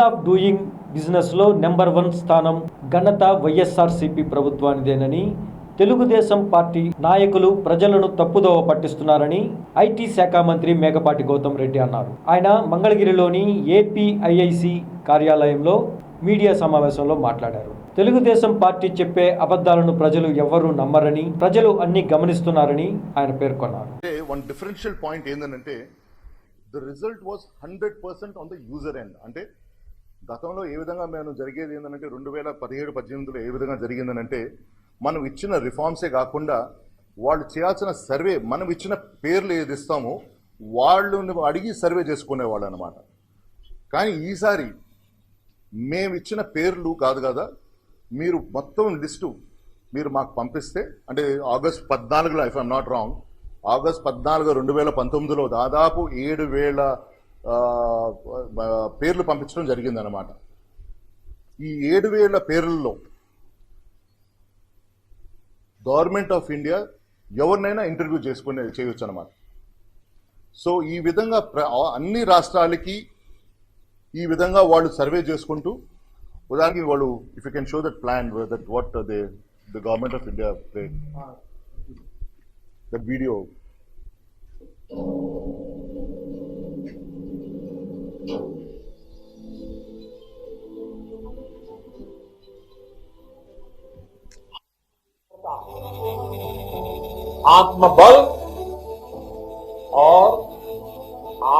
Of doing బిజినెస్లో number 1 స్థానం ఘనత వైఎస్ఆర్సీపీ ప్రభుత్వానిదేనని తెలుగుదేశం పార్టీ నాయకులు ప్రజలను తప్పుదోవ పట్టిస్తున్నారని ఐటీ శాఖ మంత్రి మేకపాటి గౌతమ్ రెడ్డి అన్నారు. ఆయన మంగళగిరిలోని ఏపీఐఐసి కార్యాలయంలో మీడియా సమావేశంలో మాట్లాడారు. తెలుగుదేశం పార్టీ చెప్పే అబద్ధాలను ప్రజలు ఎవ్వరూ నమ్మరని, ప్రజలు అన్ని గమనిస్తున్నారని ఆయన పేర్కొన్నారు. వన్ డిఫరెన్షియల్ పాయింట్ ఏంటంటే the result was 100% on the user end. అంటే గతంలో ఏ విధంగా మేము జరిగేది ఏంటంటే 2017-18లో ఏ విధంగా జరిగిందనంటే మనం ఇచ్చిన రిఫార్మ్సే కాకుండా వాళ్ళు చేయాల్సిన సర్వే, మనం ఇచ్చిన పేర్లు ఏది ఇస్తామో వాళ్ళు అడిగి సర్వే చేసుకునేవాళ్ళు అనమాట. కానీ ఈసారి మేము ఇచ్చిన పేర్లు కాదు కదా, మీరు మొత్తం లిస్టు మీరు మాకు పంపిస్తే, అంటే ఆగస్ట్ 14లో if I'm not wrong, August 14 2019లో దాదాపు 7,000 పేర్లు పంపించడం జరిగిందనమాట. ఈ 7,000 పేర్లలో గవర్నమెంట్ ఆఫ్ ఇండియా ఎవరినైనా ఇంటర్వ్యూ చేయొచ్చు అనమాట. సో ఈ విధంగా అన్ని రాష్ట్రాలకి ఈ విధంగా వాళ్ళు సర్వే చేసుకుంటూ, ఉదాహరణకి వాళ్ళు if you can show that plan that what the government of India played that video. आत्मबल और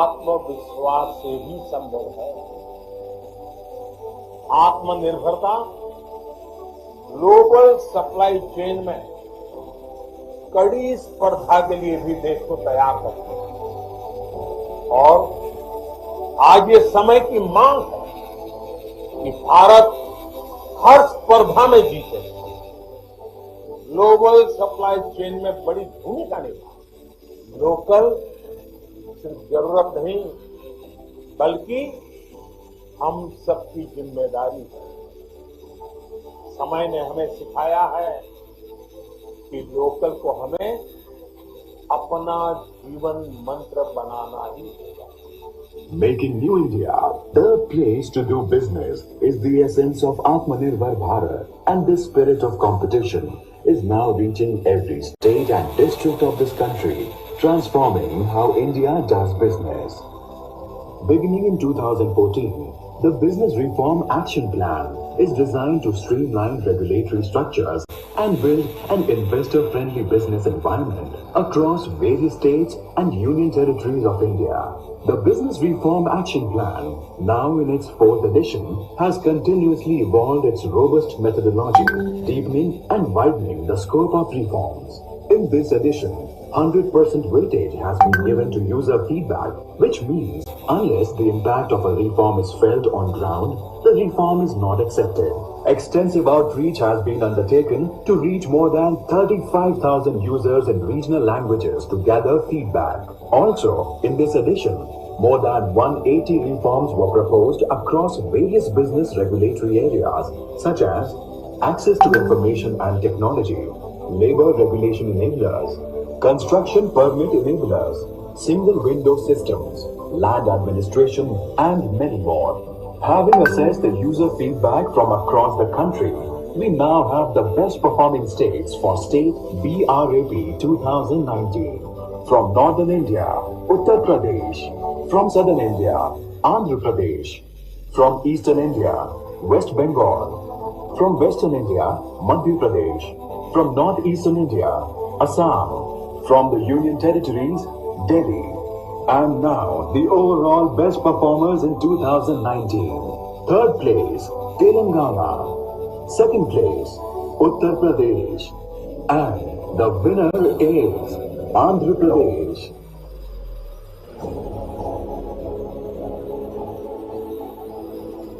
आत्मविश्वास से ही संभव है। आत्मनिर्भरता ग्लोबल सप्लाई चेन में कड़ी स्पर्धा के लिए भी देश को तैयार करती है और आज ये समय की मांग है कि भारत हर स्पर्धा में जीते, ग्लोबल सप्लाई चेन में बड़ी भूमिका निभाए। लोकल सिर्फ जरूरत नहीं बल्कि हम सबकी जिम्मेदारी है। समय ने हमें सिखाया है कि लोकल को हमें अपना जीवन मंत्र बनाना ही होगा। Making New India the place to do business is the essence of Atmanirbhar Bharat, and this spirit of competition is now reaching every state and district of this country, transforming how India does business. Beginning in 2014, the Business Reform Action Plan is designed to streamline regulatory structures and build an investor-friendly business environment across various states and union territories of India. The Business Reform Action Plan, now in its 4th edition, has continuously evolved its robust methodology, deepening and widening the scope of reforms. In this edition, 100% weightage has been given to user feedback, which means unless the impact of a reform is felt on ground, the reform is not accepted. Extensive outreach has been undertaken to reach more than 35,000 users in regional languages to gather feedback. Also, in this edition, more than 180 reforms were proposed across various business regulatory areas such as access to information and technology, labor regulation enablers, construction permit enablers, single window systems, land administration, and many more. Having assessed the user feedback from across the country, we now have the best performing states for state BRAP 2019. From Northern India, Uttar Pradesh. From Southern India, Andhra Pradesh. From Eastern India, West Bengal. From Western India, Madhya Pradesh. From Northeastern India, Assam. From the Union Territories, Delhi. And now, the overall best performers in 2019. Third place, Telangana. Second place, Uttar Pradesh. And the winner is Andhra Pradesh.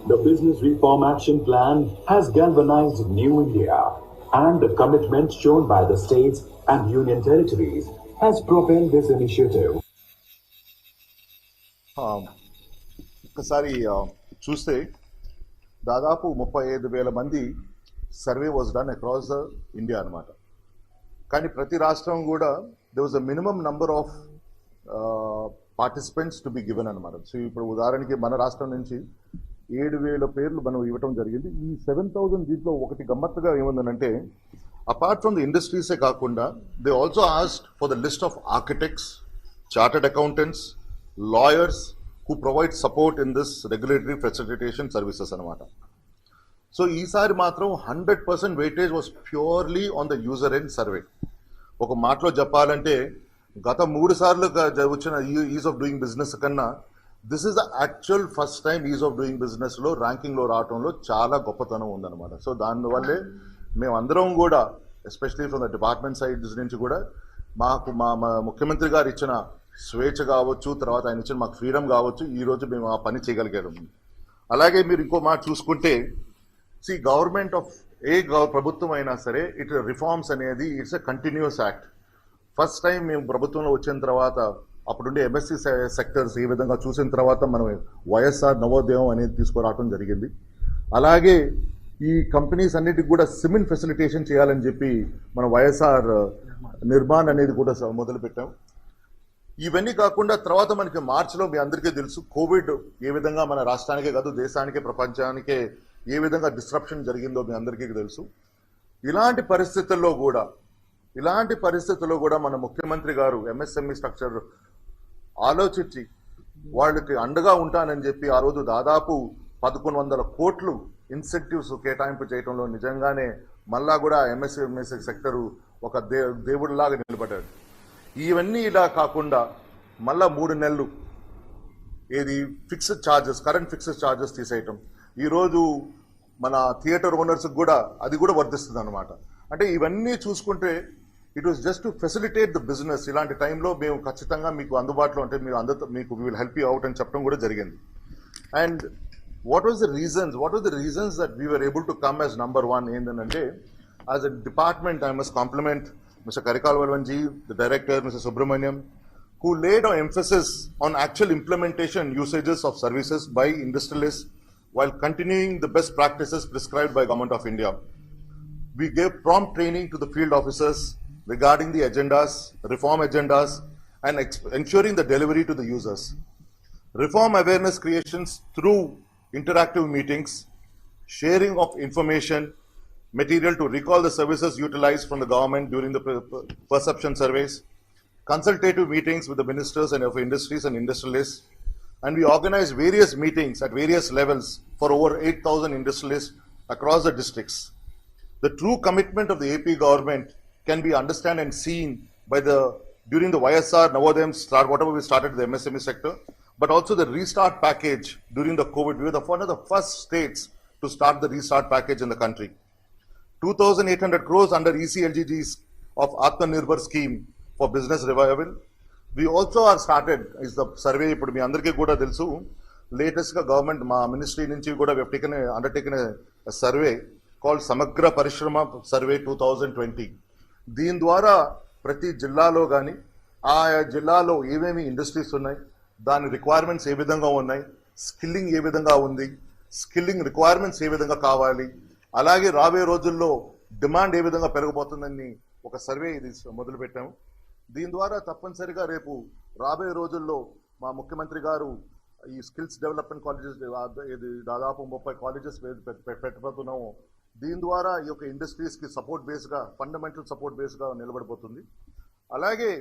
The Business Reform Action Plan has galvanized New India, and the commitment shown by the states and union territories has propelled this initiative. ఒకసారి చూస్తే దాదాపు 35,000 మంది survey was done across the India అనమాట. కానీ ప్రతి రాష్ట్రం కూడా there was a minimum number of participants to be given అనమాట. సో ఇప్పుడు ఉదాహరణకి మన రాష్ట్రం నుంచి 7,000 పేర్లు మనం ఇవ్వటం జరిగింది. ఈ 7,000 దీంట్లో ఒకటి గమ్మత్తుగా ఏముందనంటే అపార్ట్ ఫ్రమ్ ద ఇండస్ట్రీసే కాకుండా they also asked for the list of architects, chartered accountants, lawyers who provide support in this regulatory facilitation services అనమాట. సో ఈసారి మాత్రం 100% weightage was purely on the user end survey. ఒక మాటలో చెప్పాలంటే గత 3 సార్లు వచ్చిన ఈజ్ ఆఫ్ డూయింగ్ బిజినెస్ కన్నా this is the actual first time is of doing బిజినెస్లో ర్యాంకింగ్లో రావడంలో చాలా గొప్పతనం ఉందన్నమాట. సో దానివల్లే మేమందరం కూడా especially from the department side నుంచి కూడా మాకు మా ముఖ్యమంత్రి గారు ఇచ్చిన స్వేచ్ఛ కావచ్చు, తర్వాత ఆయన ఇచ్చిన మాకు ఫ్రీడమ్ కావచ్చు, ఈరోజు మేము ఆ పని చేయగలిగాము. అలాగే మీరు ఇంకో మాట చూసుకుంటే గవర్నమెంట్ ఆఫ్ ప్రభుత్వం అయినా సరే ఇట్ రిఫార్మ్స్ అనేది it's a continuous act. First time మేము ప్రభుత్వంలో వచ్చిన తర్వాత అప్పుడుండే ఎంఎస్సి సెక్టర్స్ ఏ విధంగా చూసిన తర్వాత మనం వైఎస్ఆర్ నవోదయం అనేది తీసుకురావడం జరిగింది. అలాగే ఈ కంపెనీస్ అన్నిటికి కూడా సిమెంట్ ఫెసిలిటేషన్ చేయాలని చెప్పి మన వైఎస్ఆర్ నిర్మాణ్ అనేది కూడా మొదలుపెట్టాం. ఇవన్నీ కాకుండా తర్వాత మనకి మార్చిలో మీ అందరికీ తెలుసు కోవిడ్ ఏ విధంగా మన రాష్ట్రానికే కాదు దేశానికే ప్రపంచానికే ఏ విధంగా డిస్రప్షన్ జరిగిందో మీ అందరికీ తెలుసు. ఇలాంటి పరిస్థితుల్లో కూడా మన ముఖ్యమంత్రి గారు ఎంఎస్ఎంఈ స్ట్రక్చర్ ఆలోచించి వాళ్ళకి అండగా ఉంటానని చెప్పి ఆ రోజు దాదాపు 1,100 కోట్లు ఇన్సెంటివ్స్ కేటాయింపు చేయడంలో నిజంగానే మళ్ళా కూడా ఎంఎస్ఎంఈ సెక్టరు ఒక దేవుడిలాగా నిలబడ్డాడు. ఇవన్నీ ఇలా కాకుండా మళ్ళా 3 నెలలు ఏది fixed charges, current fixed charges తీసేయటం ఈరోజు మన థియేటర్ ఓనర్స్కి కూడా అది కూడా వర్తిస్తుంది అనమాట. అంటే ఇవన్నీ చూసుకుంటే it was just to facilitate the business. ఇలాంటి టైంలో మేము ఖచ్చితంగా మీకు అందుబాటులో ఉంటే మీకు we will help you out అని చెప్పడం కూడా జరిగింది. And what was the reasons that we were able to come as number 1 ఏంటంటే as a department I must compliment Mr. Karikal Valvanji, the director, Mr. Subramaniam, who laid an emphasis on actual implementation usages of services by industrialists while continuing the best practices prescribed by Government of India. We gave prompt training to the field officers regarding the agendas, reform agendas, and ensuring the delivery to the users. Reform awareness creations through interactive meetings, sharing of information, material to recall the services utilized from the government during the perception surveys, consultative meetings with the ministers and of industries and industrialists, and we organized various meetings at various levels for over 8,000 industrialists across the districts. The true commitment of the AP government can be understood and seen by during the YSR Navodayam whatever we started the MSME sector, but also the restart package during the COVID. We were one of the first states to start the restart package in the country. 2,800 crores under ECLGG's of Atmanirbhar scheme for business revival. We also are started is the survey ఇప్పుడు మీ అందరికీ కూడా తెలుసు latest గా government మా ministry నుంచి కూడా we have undertaken a survey called సమగ్ర పరిశ్రమ సర్వే 2020. దీని ద్వారా ప్రతి జిల్లాలో కానీ ఆయా జిల్లాలో ఏమేమి ఇండస్ట్రీస్ ఉన్నాయి, దాని రిక్వైర్మెంట్స్ ఏ విధంగా ఉన్నాయి, స్కిల్లింగ్ ఏ విధంగా ఉంది, స్కిల్లింగ్ రిక్వైర్మెంట్స్ ఏ విధంగా కావాలి, అలాగే రాబోయే రోజుల్లో డిమాండ్ ఏ విధంగా పెరగబోతుందని ఒక సర్వే ఇది మొదలుపెట్టాము. దీని ద్వారా తప్పనిసరిగా రేపు రాబోయే రోజుల్లో మా ముఖ్యమంత్రి గారు ఈ స్కిల్స్ డెవలప్మెంట్ కాలేజెస్ ఇది దాదాపు 30 కాలేజెస్ పెట్టబోతున్నాము. దీని ద్వారా ఈ యొక్క ఇండస్ట్రీస్కి సపోర్ట్ బేస్గా ఫండమెంటల్ సపోర్ట్ బేస్గా నిలబడిపోతుంది. అలాగే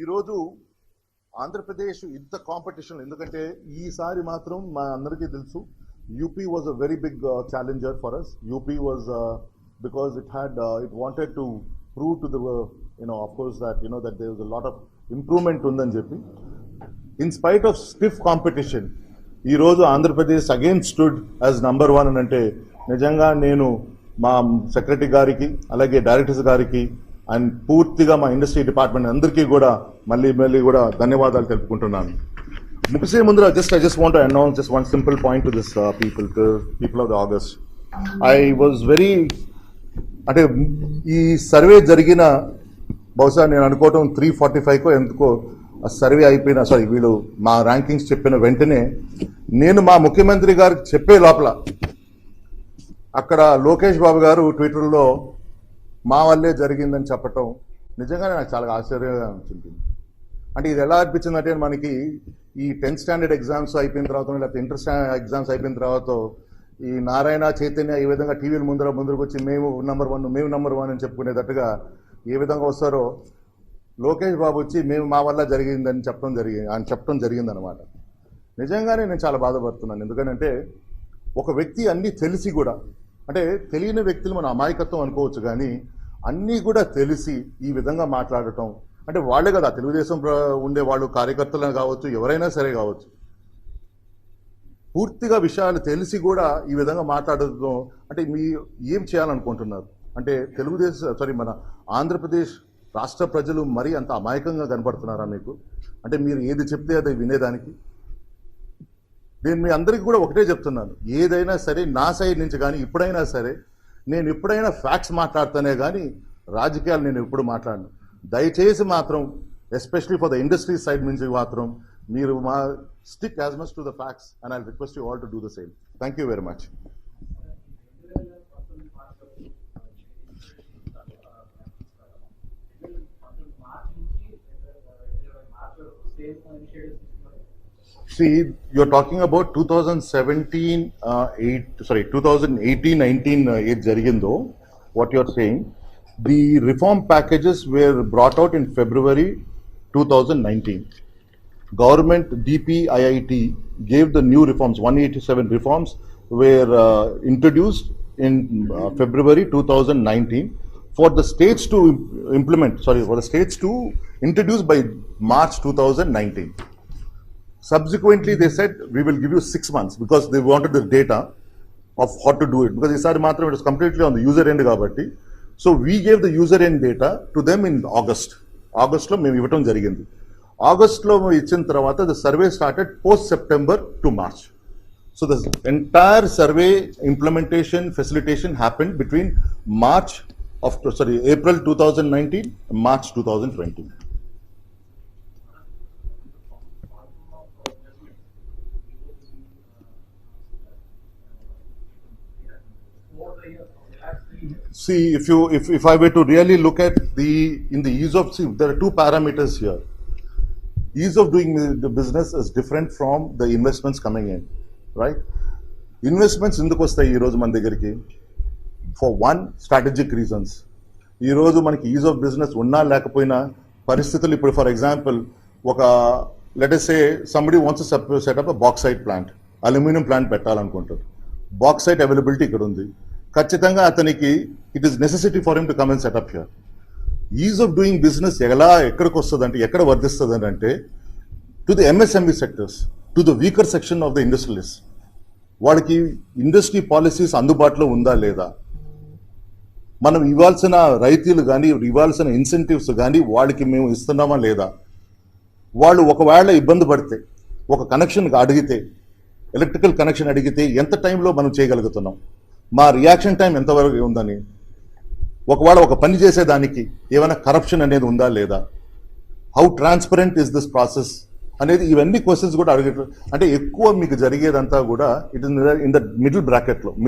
ఈరోజు ఆంధ్రప్రదేశ్ ఇంత కాంపిటీషన్ ఎందుకంటే ఈసారి మాత్రం మా అందరికీ తెలుసు UP was a very big challenger for us. UP was because it wanted to prove to the of course that that there was a lot of improvement undan చెప్పి in spite of stiff competition ఈ రోజు Andhra Pradesh again stood as number 1 అని అంటే నిజంగా నేను మా secretary గారికి అలాగే డైరెక్టర్స్ గారికి అండ్ పూర్తిగా మా ఇండస్ట్రీ డిపార్ట్మెంట్ అందరికీ కూడా మళ్ళీ కూడా ధన్యవాదాలు తెలుపుకుంటున్నాను. ముగిసే ముందు I just want to announce just one simple point to this people of the August. I was very అంటే ఈ సర్వే జరిగిన బహుశా నేను అనుకోవటం 3:45కో ఎందుకో ఆ సర్వే అయిపోయిన వీళ్ళు మా ర్యాంకింగ్స్ చెప్పిన వెంటనే నేను మా ముఖ్యమంత్రి గారికి చెప్పే లోపల అక్కడ లోకేష్ బాబు గారు ట్విట్టర్లో మా వల్లే జరిగిందని చెప్పటం నిజంగానే నాకు చాలా ఆశ్చర్యంగా అనిపించింది. అంటే ఇది ఎలా అనిపించిందంటే మనకి ఈ 10th స్టాండర్డ్ ఎగ్జామ్స్ అయిపోయిన తర్వాత లేకపోతే ఇంటర్ ఎగ్జామ్స్ అయిపోయిన తర్వాత ఈ నారాయణ చైతన్య ఈ విధంగా టీవీల ముందరకు వచ్చి మేము నెంబర్ 1 అని చెప్పుకునేటట్టుగా ఏ విధంగా వస్తారో లోకేష్ బాబు వచ్చి మేము మా వల్ల జరిగిందని చెప్పడం జరిగిందనమాట. నిజంగానే నేను చాలా బాధపడుతున్నాను. ఎందుకంటే ఒక వ్యక్తి అన్నీ తెలిసి కూడా, అంటే తెలియని వ్యక్తులు మన అమాయకత్వం అనుకోవచ్చు, కానీ అన్నీ కూడా తెలిసి ఈ విధంగా మాట్లాడటం అంటే వాళ్ళే కదా తెలుగుదేశం ఉండే వాళ్ళు కార్యకర్తలను కావచ్చు, ఎవరైనా సరే కావచ్చు, పూర్తిగా విషయాలు తెలిసి కూడా ఈ విధంగా మాట్లాడటం అంటే మీ ఏం చేయాలనుకుంటున్నారు? అంటే మన ఆంధ్రప్రదేశ్ రాష్ట్ర ప్రజలు మరీ అంత అమాయకంగా కనపడుతున్నారా మీకు? అంటే మీరు ఏది చెప్తే అది వినేదానికి. నేను మీ అందరికీ కూడా ఒకటే చెప్తున్నాను, ఏదైనా సరే నా సైడ్ నుంచి కానీ ఎప్పుడైనా సరే నేను ఎప్పుడైనా ఫ్యాక్ట్స్ మాట్లాడుతానే కానీ రాజకీయాలు నేను ఎప్పుడు మాట్లాడను. దయచేసి మాత్రం especially for the industry side నుంచి మాత్రం మీరు మా stick as much to the facts and I request you all to do the same. Thank you very much. See, you're talking about 2018-19 జరిగిందో, what you're saying. The reform packages were brought out in February 2019. Government DPIIT gave the new reforms, 187 reforms were introduced in February 2019 for the states to introduce by March 2019. Subsequently, they said, we will give you 6 months because they wanted the data of how to do it. Because it was completely on the user end. So we gave the user end data to them in August. August, the survey started post-September to March. So the entire survey implementation, facilitation happened between April 2019 and March 2020. See, if I were to really look at in the ease of, there are two parameters here. Ease of doing the business is different from the investments coming in, right? Investments in the costa ee roju man దగ్గరికి for one strategic reasons. ఈ రోజు మనకి ease of business ఉన్నా లేకపోయినా పరిస్థితులు ఇప్పుడు for example let us say somebody wants to set up a bauxite plant, aluminum plant పెట్టాలనుకుంటారు. Bauxite availability ఇక్కడ ఉంది. ఖచ్చితంగా అతనికి it is necessity for him to come and setup here. Is of doing business ఎక్కడికి వస్తుందంటే, ఎక్కడ వర్ధిస్తుంది అంటే to the MSME sectors, to the weaker section of the industrialist. వాళ్ళకి industry policies అందుబాటులో ఉందా లేదా, మనం ఇవ్వాల్సిన రైతులు కానీ ఇవ్వాల్సిన ఇన్సెంటివ్స్ కానీ వాళ్ళకి మేము ఇస్తున్నామా లేదా, వాళ్ళు ఒకవేళ ఇబ్బంది పడితే ఒక కనెక్షన్ అడిగితే, ఎలక్ట్రికల్ కనెక్షన్ అడిగితే ఎంత టైంలో మనం చేయగలుగుతున్నాం, మా రియాక్షన్ టైం ఎంతవరకు ఉందని, ఒకవేళ ఒక పని చేసేదానికి ఏమైనా కరప్షన్ అనేది ఉందా లేదా, how transparent is this process అనేది, ఇవన్నీ క్వశ్చన్స్ కూడా అడిగేట్లు. అంటే ఎక్కువ మీకు జరిగేదంతా కూడా it is in the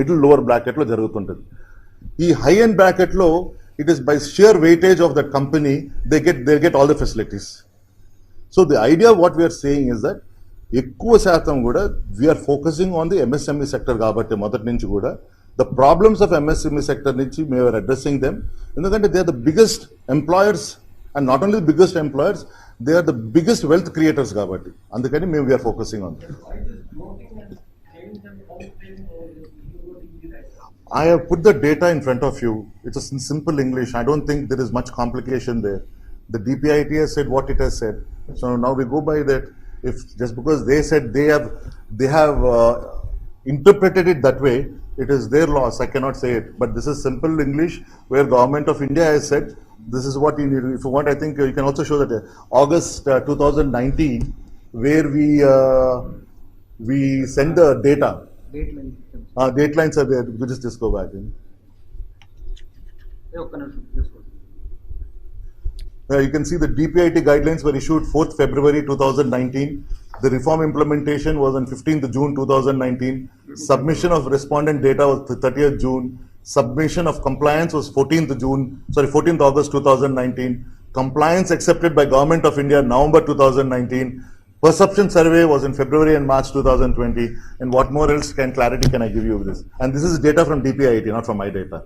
middle lower బ్రాకెట్లో జరుగుతుంటుంది. ఈ హై ఎండ్ బ్రాకెట్లో it is by sheer weightage of that company they get all the facilities. So the idea what we're saying is that ఎక్కువ శాతం కూడా we're focusing on the MSME sector. కాబట్టి మొదటి నుంచి కూడా the problems of MSME sector nichi we were addressing them, endukante they are the biggest employers, and not only the biggest employers, they are the biggest wealth creators kabatti andukani we are focusing on that. I have put the data in front of you. It's in simple English. I don't think there is much complication there. The DPIIT has said what it has said, so now we go by that. If just because they said they have interpreted it that way, it is their loss. I cannot say it, but this is simple English where Government of India has said this is what you need. If you want, I think you can also show that August 2019 where we send the data. Datelines are there. You just go back in. You can see the DPIIT guidelines were issued 4th February 2019. The reform implementation was on 15th June 2019. Submission of respondent data was 30th June. Submission of compliance was 14th August 2019. Compliance accepted by Government of India November 2019. Perception survey was in February and March 2020. And what more else clarity can I give you of this? And this is data from DPIIT, not from my data.